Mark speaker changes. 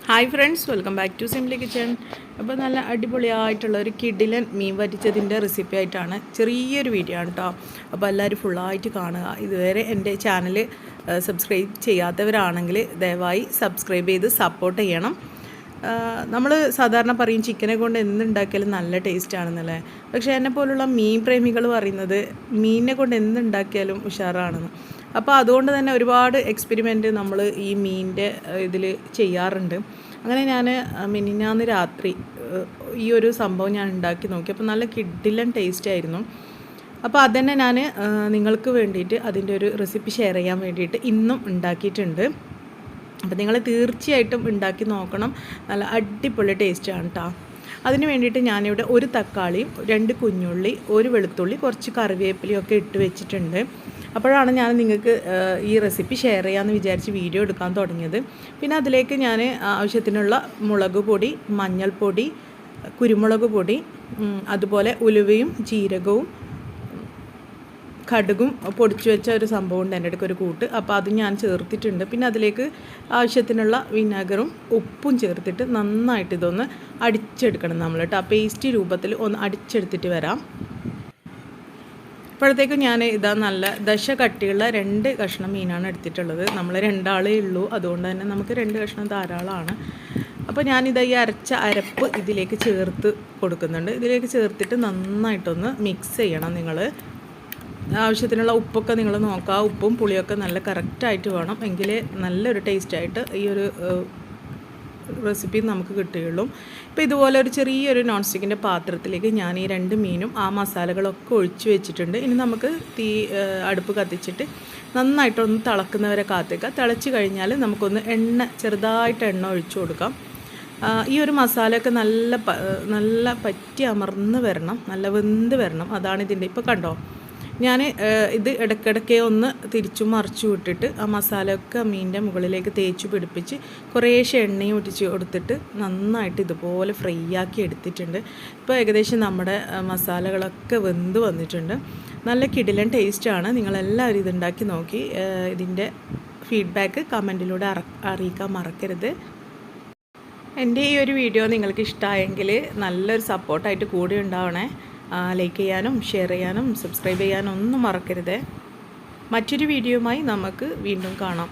Speaker 1: Hi friends, welcome back to simply kitchen. അപ്പോൾ നല്ല അടിപൊളിയായിട്ടുള്ള ഒരു കിടിലൻ മീൻ വറ്റിച്ചതിൻ്റെ റെസിപ്പി ആയിട്ടാണ് ചെറിയൊരു വീഡിയോ ആണ് കേട്ടോ. അപ്പോൾ എല്ലാവരും ഫുള്ളായിട്ട് കാണുക. ഇതുവരെ എൻ്റെ ചാനൽ സബ്സ്ക്രൈബ് ചെയ്യാത്തവരാണെങ്കിൽ ദയവായി സബ്സ്ക്രൈബ് ചെയ്ത് സപ്പോർട്ട് ചെയ്യണം. നമ്മൾ സാധാരണ പറയും ചിക്കനെ കൊണ്ട് എന്തുണ്ടാക്കിയാലും നല്ല ടേസ്റ്റ് ആണെന്നല്ലേ. പക്ഷേ എന്നെ പോലുള്ള മീൻ പ്രേമികൾ പറയുന്നത് മീനിനെ കൊണ്ട് എന്തുണ്ടാക്കിയാലും ഉഷാറാണെന്ന്. അപ്പോൾ അതുകൊണ്ട് തന്നെ ഒരുപാട് എക്സ്പെരിമെൻറ്റ് നമ്മൾ ഈ മീനിൻ്റെ ഇതിൽ ചെയ്യാറുണ്ട്. അങ്ങനെ ഞാൻ മിനിഞ്ഞാന്ന് രാത്രി ഈ ഒരു സംഭവം ഞാൻ ഉണ്ടാക്കി നോക്കി. അപ്പോൾ നല്ല കിഡിലൻ ടേസ്റ്റ് ആയിരുന്നു. അപ്പോൾ അതുതന്നെ ഞാൻ നിങ്ങൾക്ക് വേണ്ടിയിട്ട് അതിൻ്റെ ഒരു റെസിപ്പി ഷെയർ ചെയ്യാൻ വേണ്ടിയിട്ട് ഇന്നും ഉണ്ടാക്കിയിട്ടുണ്ട്. അപ്പോൾ നിങ്ങൾ തീർച്ചയായിട്ടും ഉണ്ടാക്കി നോക്കണം. നല്ല അടിപൊളി ടേസ്റ്റാണ് കേട്ടോ. അതിന് വേണ്ടിയിട്ട് ഞാനിവിടെ ഒരു തക്കാളിയും 2 കുഞ്ഞുള്ളി, 1 വെളുത്തുള്ളി, കുറച്ച് കറിവേപ്പിലയും ഒക്കെ ഇട്ട് വെച്ചിട്ടുണ്ട്. അപ്പോഴാണ് ഞാൻ നിങ്ങൾക്ക് ഈ റെസിപ്പി ഷെയർ ചെയ്യാമെന്ന് വിചാരിച്ച് വീഡിയോ എടുക്കാൻ തുടങ്ങിയത്. പിന്നെ അതിലേക്ക് ഞാൻ ആവശ്യത്തിനുള്ള മുളക് പൊടി, മഞ്ഞൾപ്പൊടി, കുരുമുളക് പൊടി, അതുപോലെ ഉലുവയും ജീരകവും കടുകും പൊടിച്ചു വെച്ച ഒരു സംഭവം ഉണ്ട് എൻ്റെ അടുക്ക്, ഒരു കൂട്ട്. അപ്പോൾ അത് ഞാൻ ചേർത്തിട്ടുണ്ട്. പിന്നെ അതിലേക്ക് ആവശ്യത്തിനുള്ള വിനാഗറും ഉപ്പും ചേർത്തിട്ട് നന്നായിട്ട് ഇതൊന്ന് അടിച്ചെടുക്കണം നമ്മൾ കേട്ടോ. പേസ്റ്റ് രൂപത്തിൽ ഒന്ന് അടിച്ചെടുത്തിട്ട് വരാം. അപ്പോഴത്തേക്കും ഞാൻ ഇതാ നല്ല ദശ കട്ടിയുള്ള 2 കഷ്ണം മീനാണ് എടുത്തിട്ടുള്ളത്. നമ്മൾ 2 ആളേ ഉള്ളൂ, അതുകൊണ്ട് തന്നെ നമുക്ക് 2 കഷ്ണം ധാരാളമാണ്. അപ്പോൾ ഞാനിതാ ഈ അരച്ച അരപ്പ് ഇതിലേക്ക് ചേർത്ത് കൊടുക്കുന്നുണ്ട്. ഇതിലേക്ക് ചേർത്തിട്ട് നന്നായിട്ടൊന്ന് മിക്സ് ചെയ്യണം. നിങ്ങൾ ആവശ്യത്തിനുള്ള ഉപ്പൊക്കെ നിങ്ങൾ നോക്കുക. ഉപ്പും പുളിയൊക്കെ നല്ല കറക്റ്റായിട്ട് വേണം, എങ്കിലേ നല്ലൊരു ടേസ്റ്റായിട്ട് ഈ ഒരു റെസിപ്പി നമുക്ക് കിട്ടുകയുള്ളൂ. ഇപ്പോൾ ഇതുപോലെ ഒരു ചെറിയൊരു നോൺ സ്റ്റിക്കിൻ്റെ പാത്രത്തിലേക്ക് ഞാൻ ഈ 2 മീനും ആ മസാലകളൊക്കെ ഒഴിച്ച് വെച്ചിട്ടുണ്ട്. ഇനി നമുക്ക് അടുപ്പ് കത്തിച്ചിട്ട് നന്നായിട്ടൊന്ന് തിളക്കുന്നവരെ കാത്തേക്കുക. തിളച്ച് കഴിഞ്ഞാൽ നമുക്കൊന്ന് ചെറുതായിട്ട് എണ്ണ ഒഴിച്ചു കൊടുക്കാം. ഈ ഒരു മസാലയൊക്കെ നല്ല പറ്റി അമർന്ന് വരണം, നല്ല വെന്ത് വരണം. അതാണ് ഇതിൻ്റെ. ഇപ്പോൾ കണ്ടോ, ഞാൻ ഇത് ഇടയ്ക്കിടയ്ക്ക് ഒന്ന് തിരിച്ചു മറിച്ചു വിട്ടിട്ട് ആ മസാലയൊക്കെ മീനിൻ്റെ മുകളിലേക്ക് തേച്ച് പിടിപ്പിച്ച് കുറേശ്ശെ എണ്ണയും ഒറ്റിച്ച് കൊടുത്തിട്ട് നന്നായിട്ട് ഇതുപോലെ ഫ്രൈ ആക്കി എടുത്തിട്ടുണ്ട്. ഇപ്പോൾ ഏകദേശം നമ്മുടെ മസാലകളൊക്കെ വെന്ത് വന്നിട്ടുണ്ട്. നല്ല കിടിലൻ ടേസ്റ്റാണ്. നിങ്ങളെല്ലാവരും ഇതുണ്ടാക്കി നോക്കി ഇതിൻ്റെ ഫീഡ്ബാക്ക് കമൻറ്റിലൂടെ അറിയിക്കാൻ മറക്കരുത്. എൻ്റെ ഈ ഒരു വീഡിയോ നിങ്ങൾക്ക് ഇഷ്ടമായെങ്കിൽ നല്ലൊരു സപ്പോർട്ടായിട്ട് കൂടി ഉണ്ടാവണേ. ലൈക്ക് ചെയ്യാനും ഷെയർ ചെയ്യാനും സബ്സ്ക്രൈബ് ചെയ്യാനും ഒന്നും മറക്കരുത്. മറ്റൊരു വീഡിയോയുമായി നമുക്ക് വീണ്ടും കാണാം.